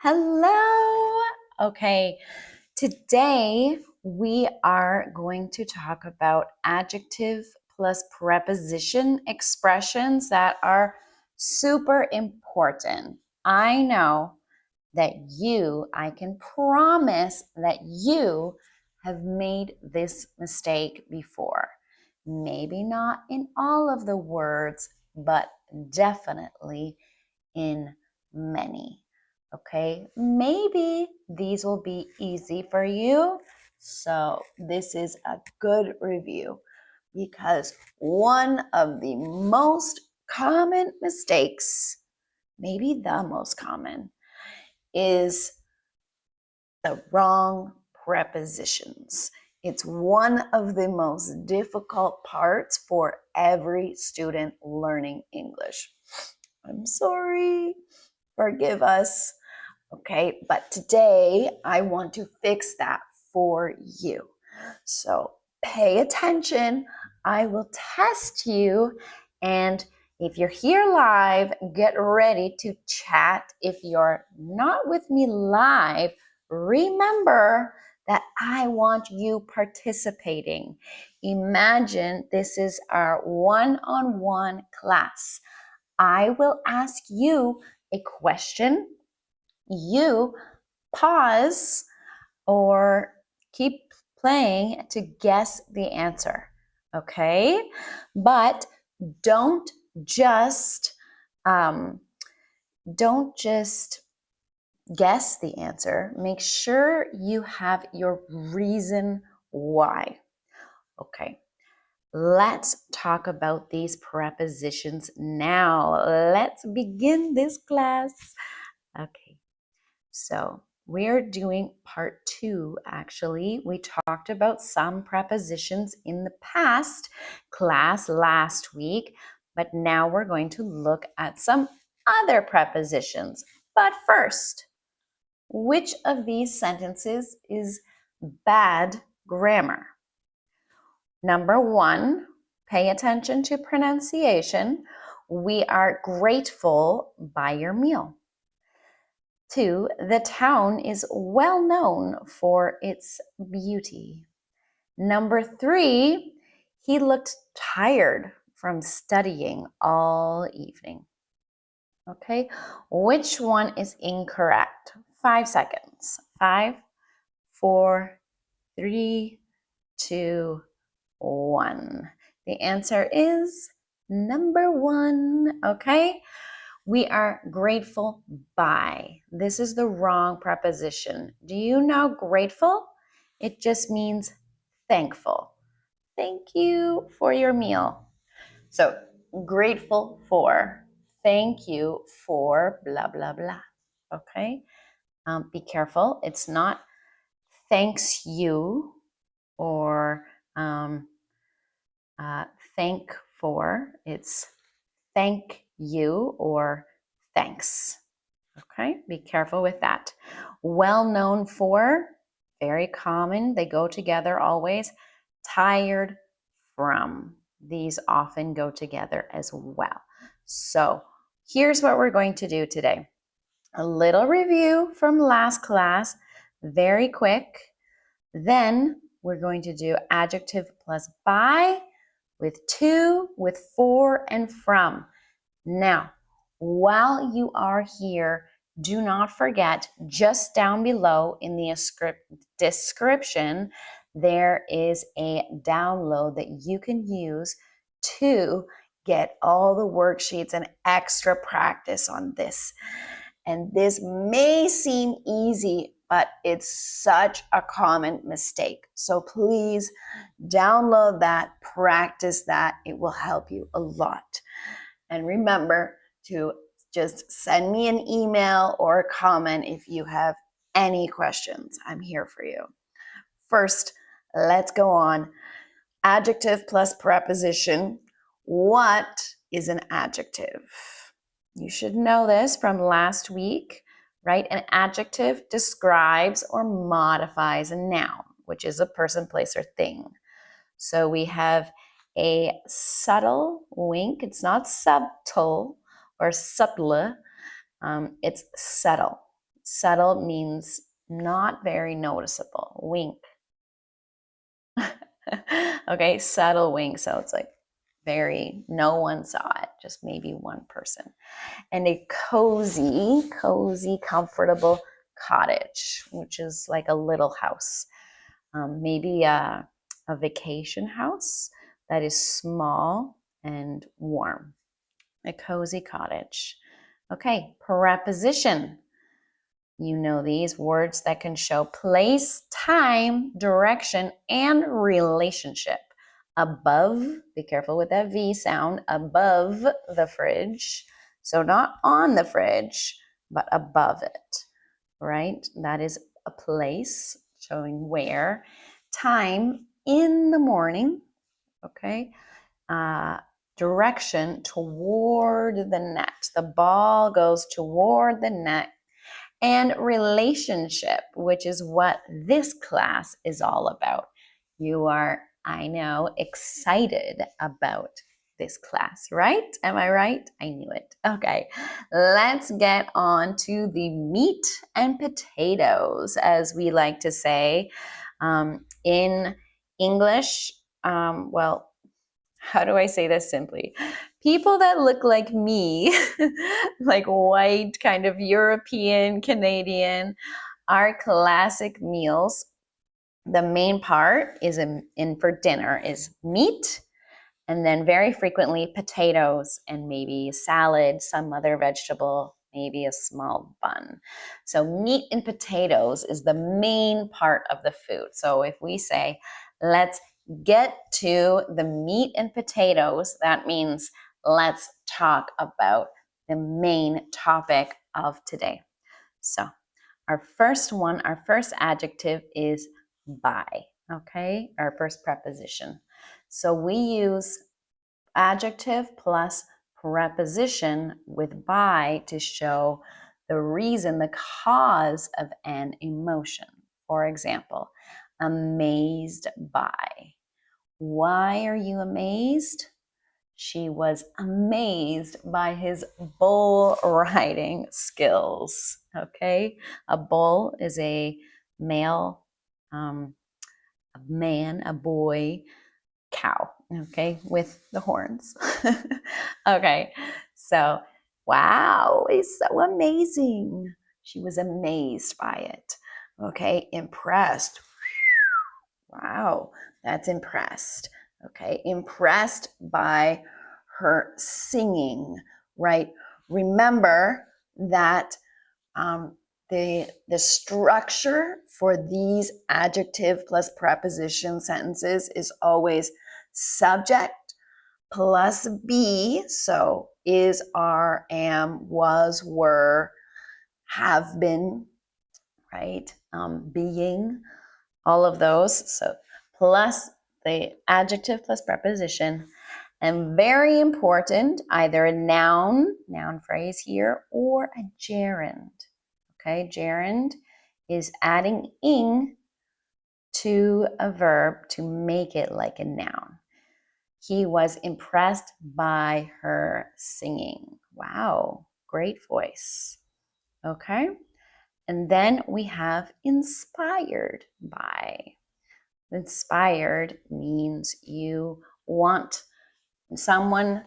Hello. Okay, today we are going to talk about adjective plus preposition expressions that are super important. I know that I can promise that you have made this mistake before. Maybe not in all of the words, but definitely in many. Okay, maybe these will be easy for you. So this is a good review because one of the most common mistakes, maybe the most common, is the wrong prepositions. It's one of the most difficult parts for every student learning English. I'm sorry. Forgive us. Okay, but today I want to fix that for you. So pay attention. I will test you. And if you're here live, get ready to chat. If you're not with me live, remember that I want you participating. Imagine this is our one-on-one class. I will ask you a question. You pause or keep playing to guess the answer, okay? But don't just guess the answer. Make sure you have your reason why. Okay. Let's talk about these prepositions now. Let's begin this class. Okay, so we're doing part 2 actually. We talked about some prepositions in the past class last week, but now we're going to look at some other prepositions. But first, which of these sentences is bad grammar? Number 1, pay attention to pronunciation. We are grateful by your meal. 2, the town is well known for its beauty. Number 3, he looked tired from studying all evening. Okay, which one is incorrect? 5 seconds. 5, 4, 3, 2, 1. The answer is number 1, okay? We are grateful by. This is the wrong preposition. Do you know grateful? It just means thankful. Thank you for your meal. So, grateful for, thank you for, blah, blah, blah. Okay? Be careful. It's not thanks you or thank for. It's thank you or thanks. Okay, be careful with that. Well known for, very common, they go together always. Tired from, these often go together as well. So here's what we're going to do today. A little review from last class, very quick. Then we're going to do adjective plus by, with to, with for, and from. Now, while you are here, do not forget, just down below in the description, there is a download that you can use to get all the worksheets and extra practice on this. And this may seem easy, but it's such a common mistake. So please download that, practice that. It will help you a lot. And remember to just send me an email or a comment if you have any questions. I'm here for you. First, let's go on. Adjective plus preposition. What is an adjective? You should know this from last week, right? An adjective describes or modifies a noun, which is a person, place, or thing. So we have a subtle wink. It's not subtle or subtle. It's subtle. Subtle means not very noticeable. Wink. Okay, subtle wink. So it's like very, no one saw it, just maybe one person. And a cozy, comfortable cottage, which is like a little house. Maybe a vacation house that is small and warm. A cozy cottage. Okay, preposition. You know these words that can show place, time, direction, and relationship. Above, be careful with that V sound, above the fridge. So not on the fridge, but above it, right? That is a place, showing where. Time, in the morning, okay? Direction, toward the net. The ball goes toward the net. And relationship, which is what this class is all about. You are, I know, excited about this class, right? Am I right? I knew it. Okay, let's get on to the meat and potatoes, as we like to say in English. Well, how do I say this simply? People that look like me, like white, kind of European, Canadian, are classic meals. The main part is for dinner is meat, and then very frequently potatoes and maybe salad, some other vegetable, maybe a small bun. So meat and potatoes is the main part of the food. So if we say, let's get to the meat and potatoes, that means let's talk about the main topic of today. So our first one, our first adjective is by, okay? Our first preposition. So we use adjective plus preposition with by to show the reason, the cause of an emotion. For example, amazed by. Why are you amazed? She was amazed by his bull riding skills. Okay, a bull is a male, a man, a boy, cow, okay, with the horns. Okay, so wow, it's so amazing. She was amazed by it. Okay, impressed. Wow, that's impressed. Okay, impressed by her singing, right? Remember that the structure for these adjective plus preposition sentences is always subject plus be. So is, are, am, was, were, have been, right? Being, all of those. So plus the adjective plus preposition. And very important, either a noun phrase here, or a gerund. Okay, gerund is adding ing to a verb to make it like a noun. He was impressed by her singing. Wow, great voice. Okay, and then we have inspired by. Inspired means you want someone,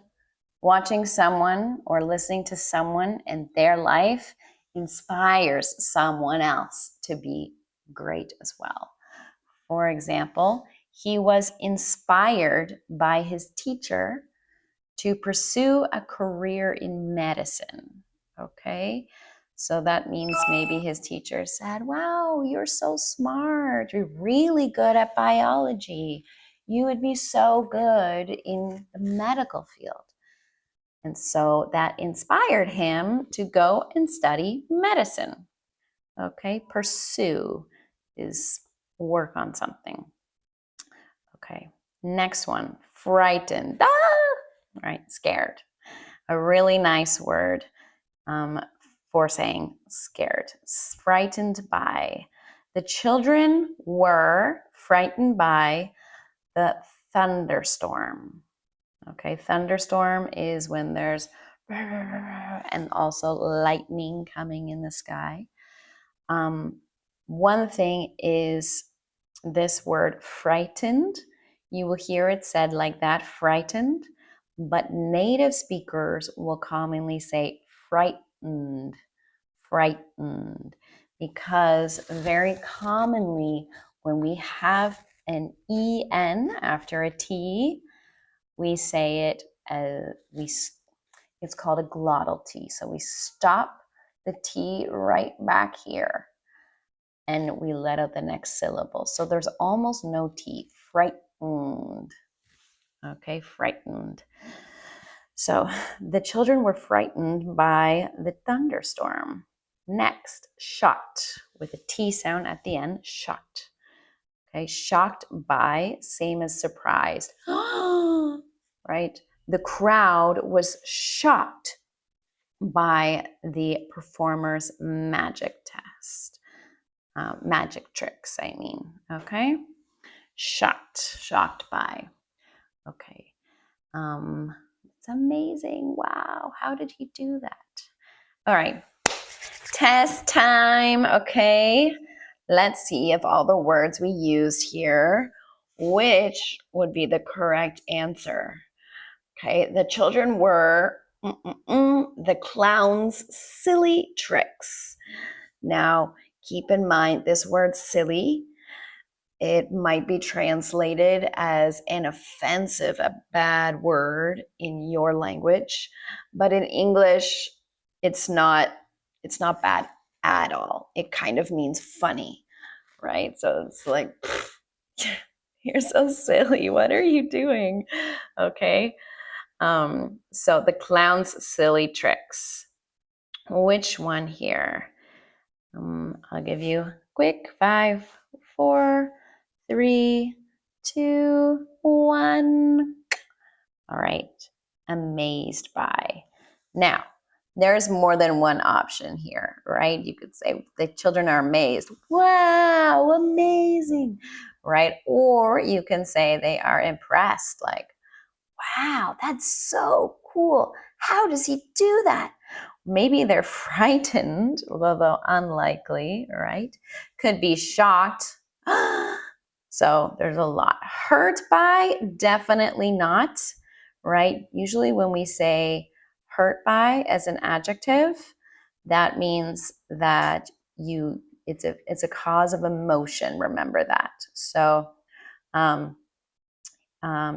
watching someone or listening to someone and their life inspires someone else to be great as well. For example, he was inspired by his teacher to pursue a career in medicine. Okay, so that means maybe his teacher said, wow, you're so smart, you're really good at biology, you would be so good in the medical field. And so that inspired him to go and study medicine. Okay, pursue is work on something. Okay, next one, frightened. Right, scared. A really nice word for saying scared. Frightened by. The children were frightened by the thunderstorm. Okay, thunderstorm is when there's and also lightning coming in the sky. One thing is this word frightened. You will hear it said like that, frightened, but native speakers will commonly say frightened, frightened, because very commonly when we have an en after a t, we say it as it's called a glottal t. So we stop the t right back here and we let out the next syllable. So there's almost no t. Frightened. Okay, frightened. So the children were frightened by the thunderstorm. Next, shocked with a T sound at the end, shocked. Okay, shocked by, same as surprised. Right? The crowd was shocked by the performer's magic test. Magic tricks, I mean. Okay? Shocked by. Okay. It's amazing. Wow. How did he do that? All right. Test time. Okay. Let's see if all the words we used here, which would be the correct answer. Okay. The children were the clown's silly tricks. Now, keep in mind this word silly, it might be translated as an offensive, a bad word in your language, but in English, it's not bad at all. It kind of means funny, right? So it's like, you're so silly. What are you doing? Okay. So the clown's silly tricks. Which one here? I'll give you quick 5, 4, 3, 2, 1. All right. Amazed by. Now, there's more than one option here, right? You could say the children are amazed. Wow, amazing, right? Or you can say they are impressed, like, wow, that's so cool. How does he do that? Maybe they're frightened, although unlikely, right? Could be shocked. So there's a lot. Hurt by, definitely not, right? Usually when we say hurt by as an adjective, that means that it's a cause of emotion. Remember that. So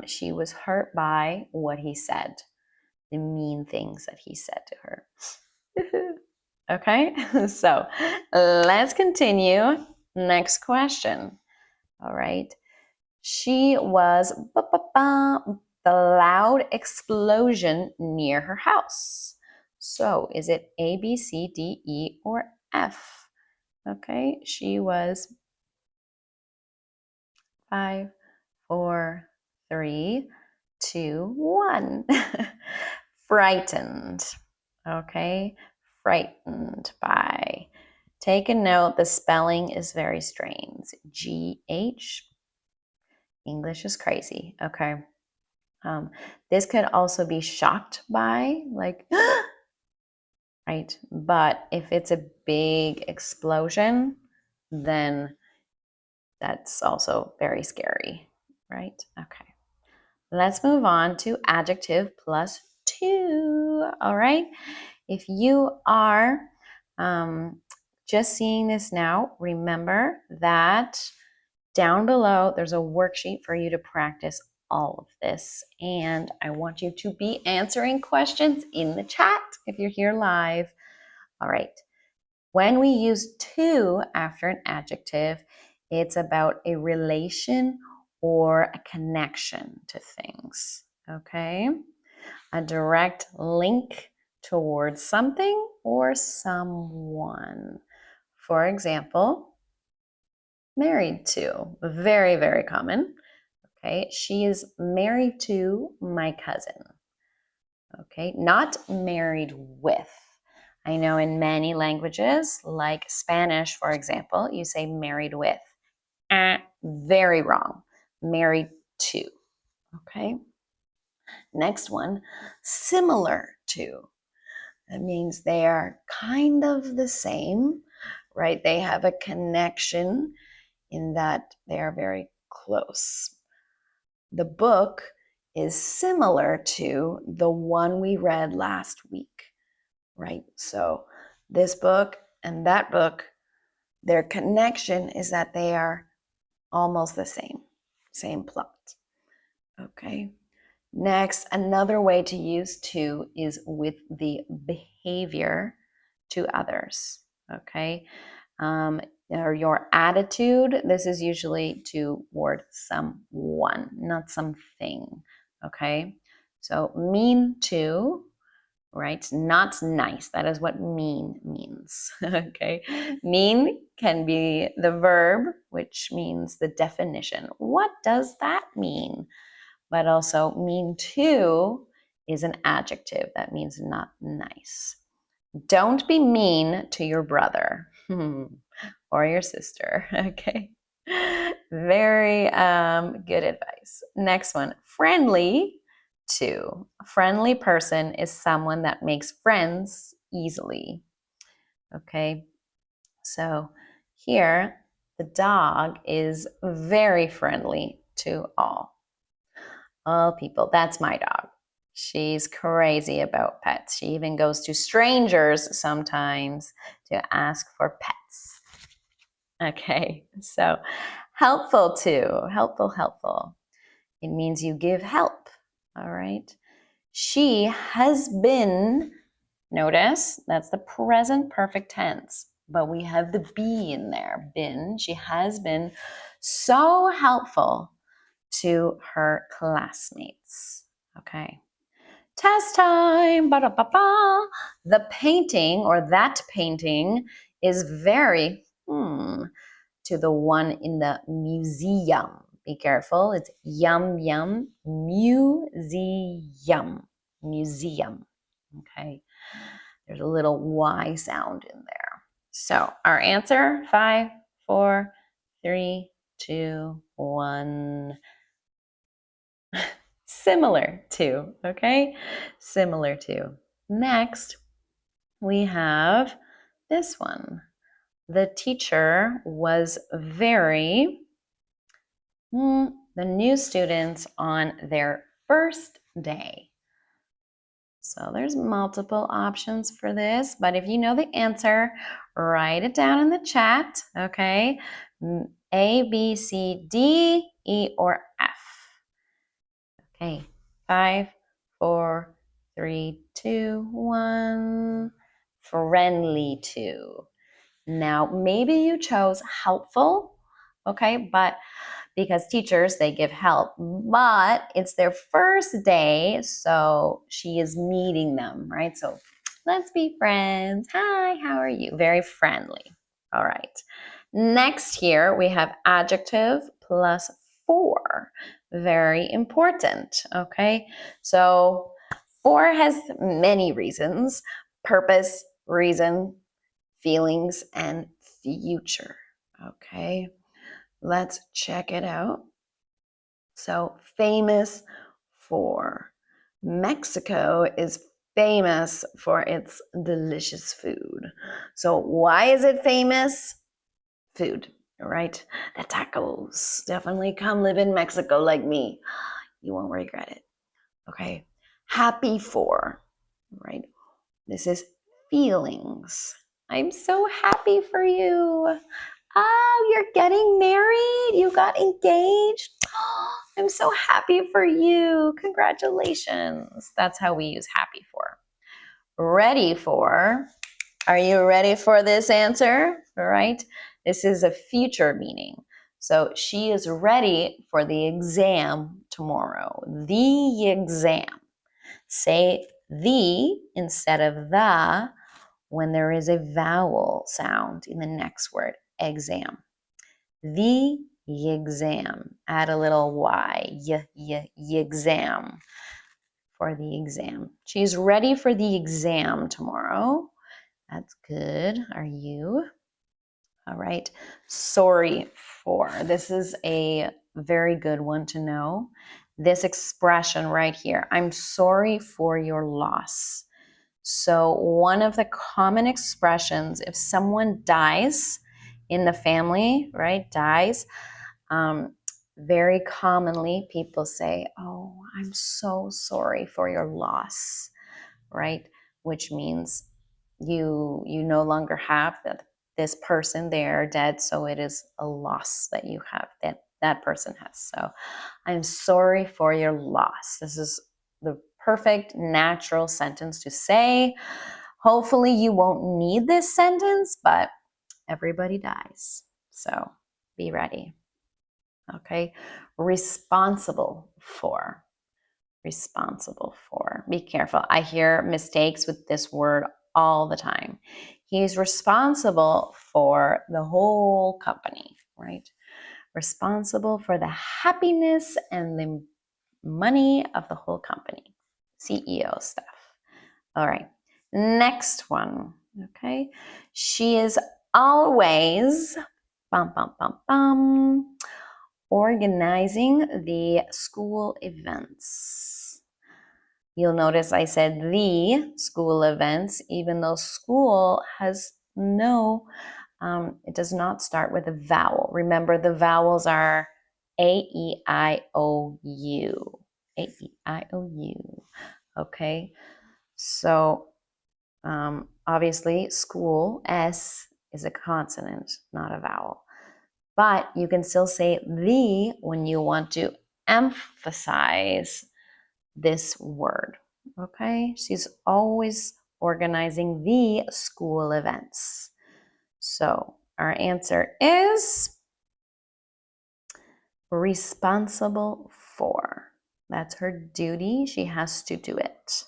she was hurt by what he said, the mean things that he said to her. Okay, so let's continue. Next question. All right. She was the loud explosion near her house. So is it A, B, C, D, E, or F? Okay, she was 5, 4, 3, 2, 1. Frightened. Okay, frightened by. Take a note, the spelling is very strange. GH. English is crazy. Okay. This could also be shocked by, like, right? But if it's a big explosion, then that's also very scary, right? Okay. Let's move on to adjective plus 2. All right. If you are just seeing this now, remember that down below there's a worksheet for you to practice all of this. And I want you to be answering questions in the chat if you're here live. All right. When we use to after an adjective, it's about a relation or a connection to things, okay? A direct link towards something or someone. For example, married to, very, very common. Okay, she is married to my cousin. Okay, not married with. I know in many languages, like Spanish, for example, you say married with. Very wrong. Married to. Okay. Next one, similar to. That means they are kind of the same, right? They have a connection in that they are very close. The book is similar to the one we read last week, right? So this book and that book, their connection is that they are almost the same plot. Okay. Next, another way to use to is with the behavior to others. Okay. Or your attitude, this is usually toward someone, not something. Okay. So mean to, right? Not nice. That is what mean means. Okay. Mean can be the verb, which means the definition. What does that mean? But also mean to is an adjective that means not nice. Don't be mean to your brother or your sister. Okay. Very good advice. Next one, friendly to. A friendly person is someone that makes friends easily. Okay. So here, the dog is very friendly to all people. That's my dog. She's crazy about pets. She even goes to strangers sometimes to ask for pets. Okay, so helpful too. Helpful. It means you give help. All right. She has been, notice that's the present perfect tense, but we have the be in there. Been. She has been so helpful to her classmates. Okay. Test time. Ba-da-ba-ba. The painting or that painting is very to the one in the museum. Be careful. It's yum museum. Museum. Okay. There's a little Y sound in there. So our answer, 5, 4, 3, 2, 1. Similar to, okay? Similar to. Next, we have this one. The teacher was very, the new students on their first day. So there's multiple options for this, but if you know the answer, write it down in the chat, okay? A, B, C, D, E, or F. Okay, 5, 4, 3, 2, 1. Friendly to. Now, maybe you chose helpful, okay, but because teachers, they give help, but it's their first day, so she is meeting them, right? So let's be friends. Hi, how are you? Very friendly. All right. Next here, we have adjective plus for. Very important, okay? So for has many reasons: purpose, reason, feelings, and future, okay? Let's check it out. So famous for. Mexico is famous for its delicious food. So why is it famous? Food, right? The tacos. Definitely come live in Mexico like me. You won't regret it. Okay. Happy for, right? This is feelings. I'm so happy for you. Oh, you're getting married. You got engaged. Oh, I'm so happy for you. Congratulations. That's how we use happy for. Ready for. Are you ready for this answer? All right. This is a future meaning. So she is ready for the exam tomorrow. The exam. Say the instead of the when there is a vowel sound in the next word, exam. The exam. Add a little y, exam, for the exam. She's ready for the exam tomorrow. That's good. Are you? All right. Sorry for. This is a very good one to know. This expression right here. I'm sorry for your loss. So one of the common expressions, if someone dies in the family, right, dies, very commonly people say, oh, I'm so sorry for your loss, right? Which means you no longer have this person, they are dead, so it is a loss that you have, that person has. So I'm sorry for your loss. This is the perfect natural sentence to say. Hopefully you won't need this sentence, but everybody dies, so be ready. Okay, responsible for. Responsible for. Be careful. I hear mistakes with this word all the time. He's responsible for the whole company, right? Responsible for the happiness and the money of the whole company. CEO stuff. All right. Next one. Okay. She is always organizing the school events. You'll notice I said the school events, even though school has no, it does not start with a vowel. Remember, the vowels are A, E, I, O, U. A, E, I, O, U. Okay, so obviously school, S, is a consonant, not a vowel. But you can still say the when you want to emphasize this word. Okay, she's always organizing the school events. So our answer is responsible for. That's her duty. She has to do it.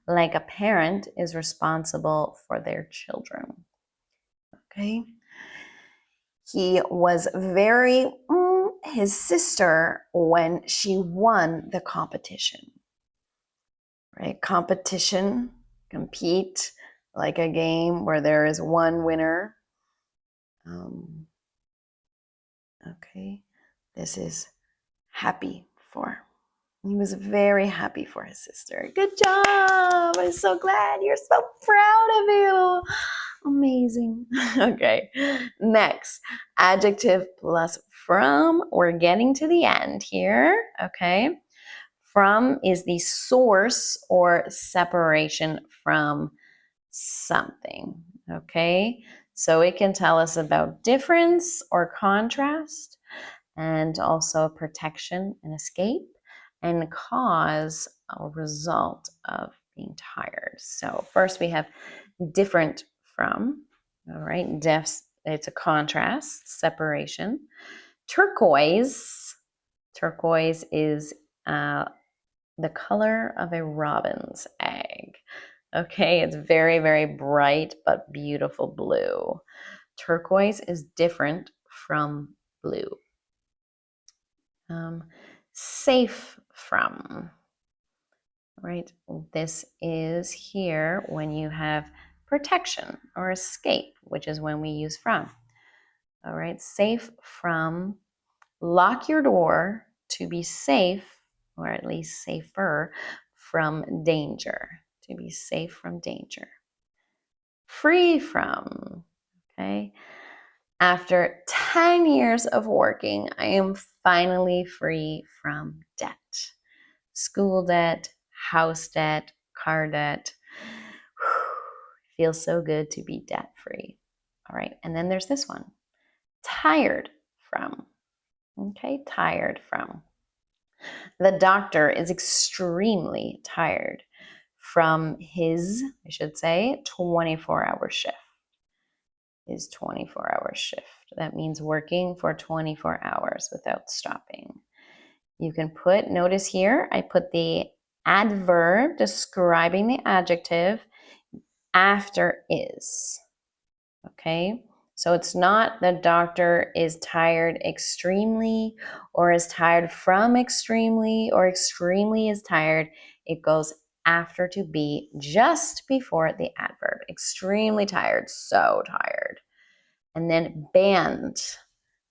Like a parent is responsible for their children. Okay. He was very his sister when she won the competition. Right? Competition, compete, like a game where there is one winner. Okay, this is happy for. He was very happy for his sister. Good job! I'm so glad. You're so proud of you. Amazing. Okay, next, adjective plus from. We're getting to the end here. Okay, from is the source or separation from something. Okay, so it can tell us about difference or contrast, and also protection and escape, and cause or result of being tired. So first we have different from. All right, it's a contrast, separation. Turquoise is the color of a robin's egg. Okay, it's very, very bright but beautiful blue. Turquoise is different from blue. Safe from, right? This is here when you have protection or escape, which is when we use from. All right, safe from, lock your door to be safe, or at least safer from danger, to be safe from danger. Free from, okay? After 10 years of working, I am finally free from debt. School debt, house debt, car debt. Feels so good to be debt free. All right, and then there's this one, tired from. Okay, tired from. The doctor is extremely tired from his, I should say, 24-hour shift. His 24-hour shift. That means working for 24 hours without stopping. You can put, notice here, I put the adverb describing the adjective after is. Okay? So it's not the doctor is tired extremely, or is tired from extremely, or extremely is tired. It goes after to be just before the adverb. Extremely tired, so tired. And then banned,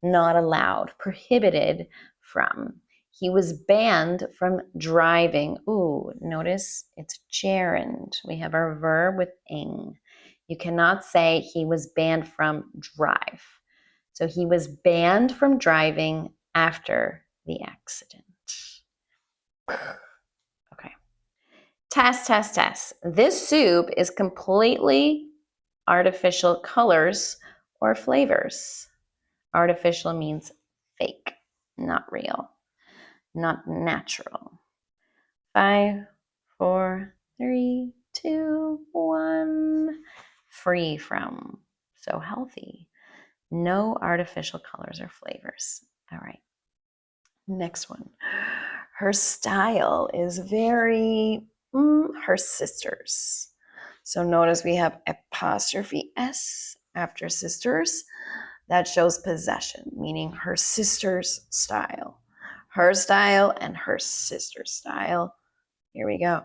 not allowed, prohibited from. He was banned from driving. Ooh, notice it's gerund. We have our verb with ing. You cannot say he was banned from drive. So he was banned from driving after the accident. Okay. Test, test, test. This soup is completely artificial colors or flavors. Artificial means fake, not real, not natural. 5, 4, 3, 2, 1. Free from. So healthy. No artificial colors or flavors. All right. Next one. Her style is very her sister's. So notice we have apostrophe S after sisters. That shows possession, meaning her sister's style. Her style and her sister's style. Here we go.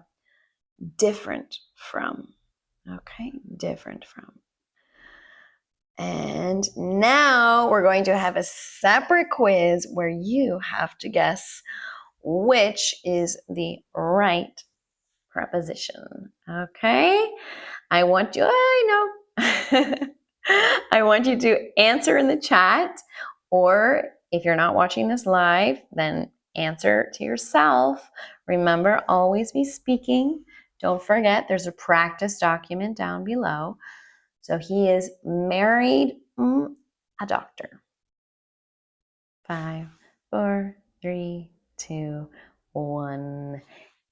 Different from. Okay, different from. And now we're going to have a separate quiz where you have to guess which is the right preposition. Okay? I want you, I know. I want you to answer in the chat, or if you're not watching this live, then answer to yourself. Remember, always be speaking. Don't forget, there's a practice document down below. So he is married, a doctor. 5, 4, 3, 2, 1.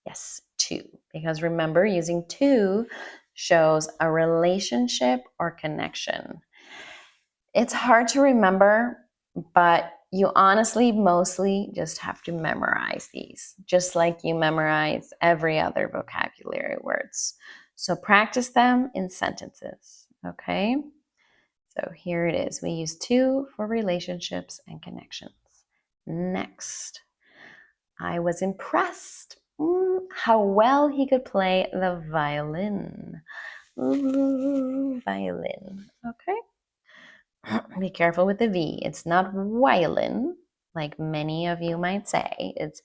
Yes, to. Because remember, using to shows a relationship or connection. It's hard to remember, but you honestly mostly just have to memorize these, just like you memorize every other vocabulary words. So practice them in sentences, okay? So here it is. We use to for relationships and connections. Next, I was impressed how well he could play the violin. Ooh, violin, okay? Be careful with the V. It's not violin, like many of you might say. It's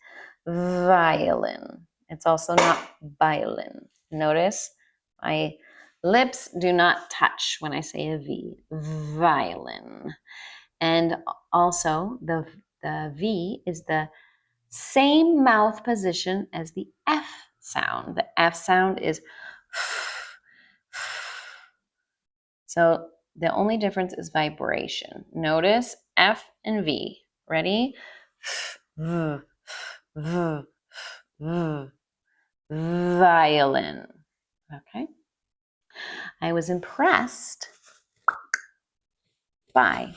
violin. It's also not violin. Notice my lips do not touch when I say a V. Violin. And also the V is the same mouth position as the F sound. The F sound is so the only difference is vibration. Notice F and V. Ready? Violin. Okay. I was impressed by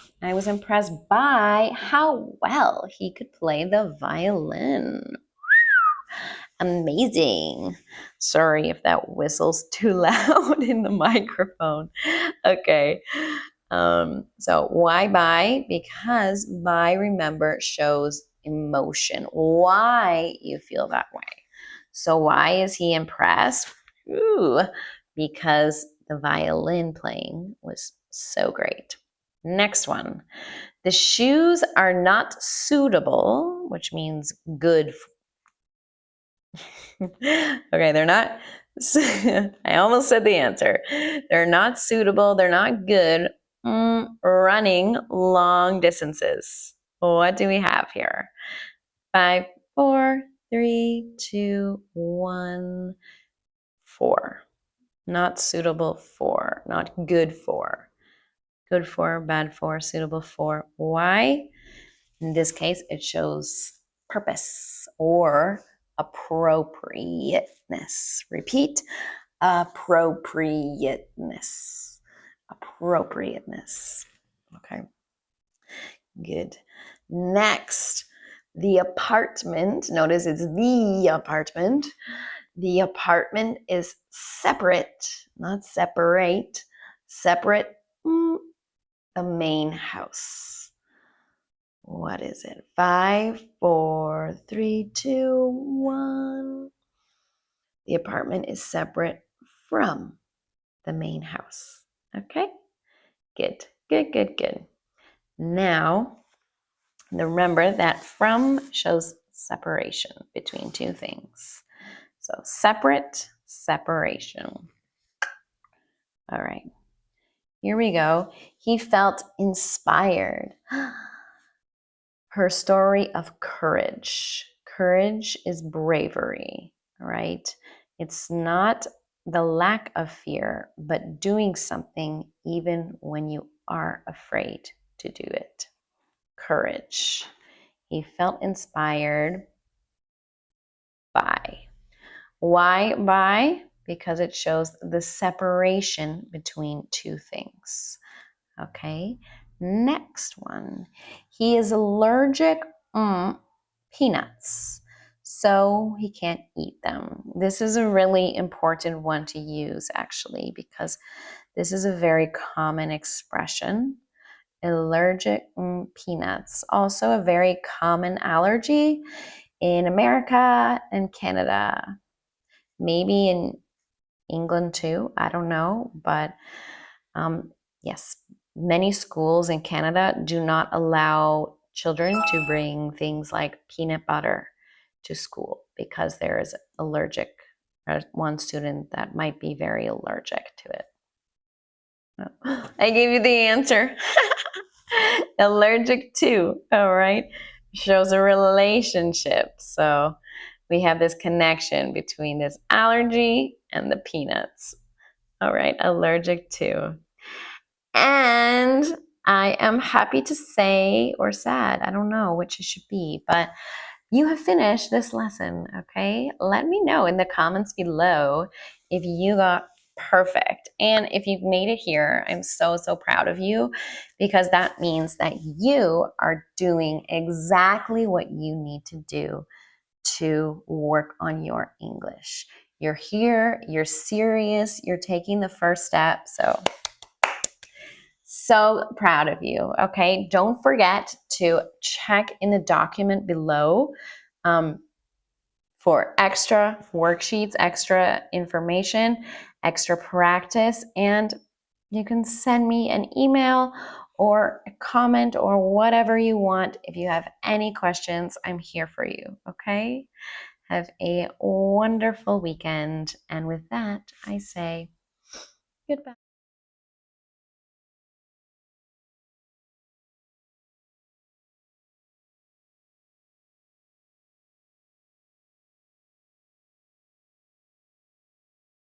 how well he could play the violin. Amazing. Sorry if that whistle's too loud in the microphone. Okay. So why by? Because by, remember, shows emotion. Why you feel that way. So why is he impressed? Ooh, because the violin playing was so great. Next one. The shoes are not suitable, which means good. Okay, they're not. I almost said the answer. They're not suitable. They're not good running long distances. What do we have here? 5, 4, 3, 2, 1, 4. Not suitable for, not good for. Good for, bad for, suitable for. Why? In this case, it shows purpose or appropriateness. Repeat, appropriateness. Appropriateness. Okay, good. Next, the apartment. Notice it's the apartment. The apartment is separate, not separate. Separate, the main house. What is it? 5, 4, 3, 2, 1. The apartment is separate from the main house. Okay? Good, good, good, good. Now, remember that from shows separation between two things. So separate, separation. All right, here we go. He felt inspired. Her story of courage. Courage is bravery, right? It's not the lack of fear, but doing something even when you are afraid to do it. Courage. He felt inspired by. Why by? Because it shows the separation between two things. Okay, next one. He is allergic peanuts, so he can't eat them. This is a really important one to use actually, because this is a very common expression. Allergic peanuts. Also a very common allergy in America and Canada. Maybe in England too, I don't know, but yes, many schools in Canada do not allow children to bring things like peanut butter to school because there is one student that might be very allergic to it. I gave you the answer. Allergic to, all right, shows a relationship. So we have this connection between this allergy and the peanuts. All right, allergic to. And I am happy to say, or sad, I don't know which it should be, but you have finished this lesson, okay? Let me know in the comments below if you got perfect. And if you've made it here, I'm so, so proud of you, because that means that you are doing exactly what you need to do to work on your English. You're here, you're serious, you're taking the first step. So proud of you, okay? Don't forget to check in the document below for extra worksheets, extra information, extra practice, and you can send me an email or a comment or whatever you want. If you have any questions, I'm here for you, okay? Have a wonderful weekend. And with that, I say goodbye.